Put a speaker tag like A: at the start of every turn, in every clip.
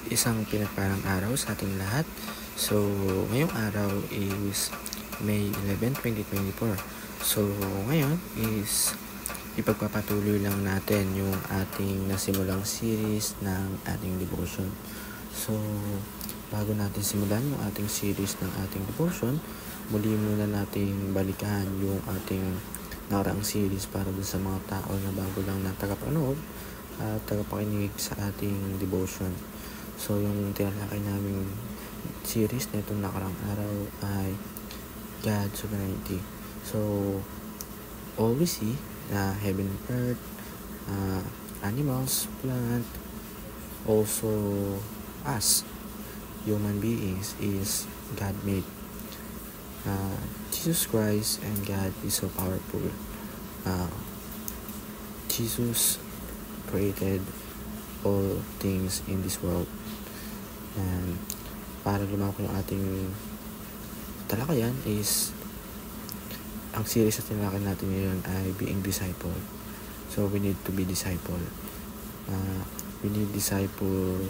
A: Isang pinagpalang araw sa ating lahat. So, ngayong araw is May 11, 2024. So, ngayon is ipagpapatuloy lang natin yung ating nasimulang series ng ating devotion. So, bago natin simulan yung ating series ng ating devotion, muli muna natin balikan yung ating nakaraang series para dun sa mga tao na bago lang na tagapanood at tagapakinig sa ating devotion. So, yung tinalakay naming series na itong nakarang araw ay God's sovereignty. So, all we see na heaven and earth, animals, plant, also us, human beings, is God-made. Jesus Christ and God is so powerful. Jesus created all things in this world. And para lumako yung ating talakayan is ang series na tinalakay natin ngayon ay being disciple. So we need to be disciple. We need disciple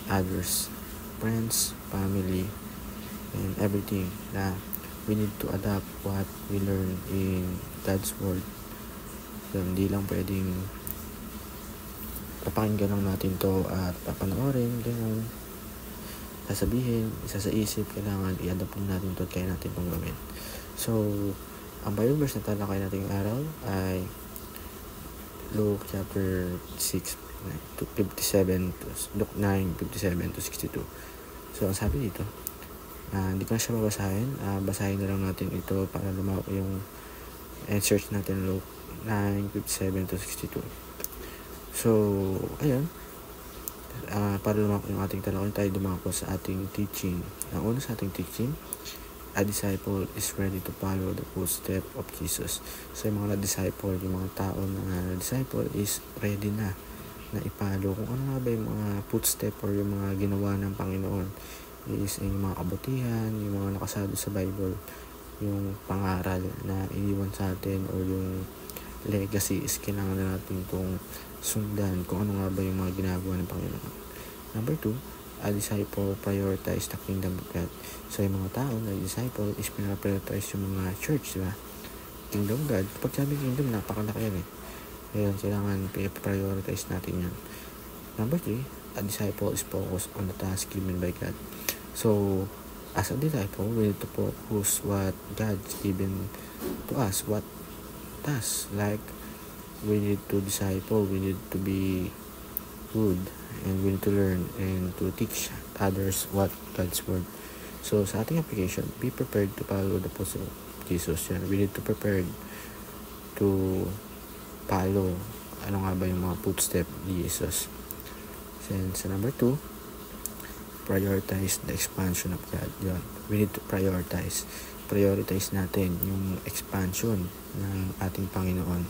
A: others, friends, family, and everything. Na we need to adapt what we learn in God's word. So, hindi lang pwedeng papakinggan lang natin to at papanoorin, ganun. Sasabihin, isa sa isip, kailangan i-adapt natin to at kaya natin itong gawin. So, ang Bible verse na talakay natin araw ay Luke chapter 6, 57 Luke 9, 57 to 62. So, ang sabi dito, hindi ko na siya babasahin. Basahin na lang natin ito para lumako yung search natin Luke 9, 57 to 62. So, ayun. Para lumako yung ating talakay, tayo dumako sa ating teaching. Ang una sa ating teaching, a disciple is ready to follow the footsteps of Jesus. So, yung mga na-disciple, yung mga tao na na-disciple is ready na ipalo kung ano nga ba yung mga footstep or yung mga ginawa ng Panginoon. Is yung mga kabutihan, yung mga nakasado sa Bible, yung pangaral na iniwan sa atin or yung legacy is kailangan na natin itong sundan kung ano nga ba yung mga ginagawa ng Panginoon. Number 2, a disciple prioritize the kingdom of God. So, yung mga tao na disciple is pinaprioritize yung mga church, diba? Kingdom of God. Kapag sabi kingdom, napakalaki yan eh. Kaya kailangan prioritize natin yan. Number 3, a disciple is focused on the task given by God. So, as a disciple, we need to focus what God's given to us. What task? Like, we need to disciple, we need to be good, and we need to learn and to teach others what God's word. So, sa ating application, be prepared to follow the footsteps of Jesus. Yan. We need to prepare to follow ano nga ba yung mga footsteps ni Jesus. And sa number 2, prioritize the expansion of God. Yan. We need to prioritize natin yung expansion ng ating Panginoon.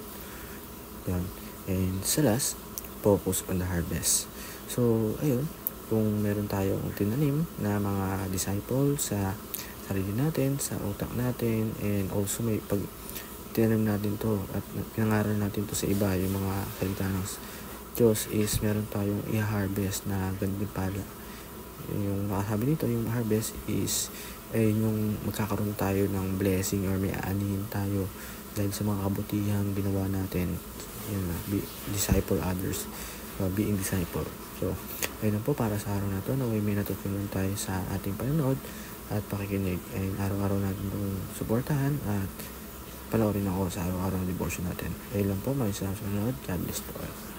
A: Yan. And sa last, focus on the harvest. So, ayun, kung meron tayong tinanim na mga disciple sa sarili natin, sa utak natin, and also may pag tinanim natin to at pinangaral natin to sa iba, yung mga salita ng Diyos is meron tayong i-harvest na ganun pala. Yung nakasabi dito, yung harvest is yung magkakaroon tayo ng blessing or may aanihin tayo dahil sa mga kabutihang ginawa natin. Yun na, disciple others, being disciple. So, ayun po para sa araw na to, na may natutunan tayo sa ating panonood at pakikinig. And araw-araw natin itong suportahan at panoorin ako sa araw-araw devotion natin. Ayun lang po, maraming salamat sa panonood. God bless po.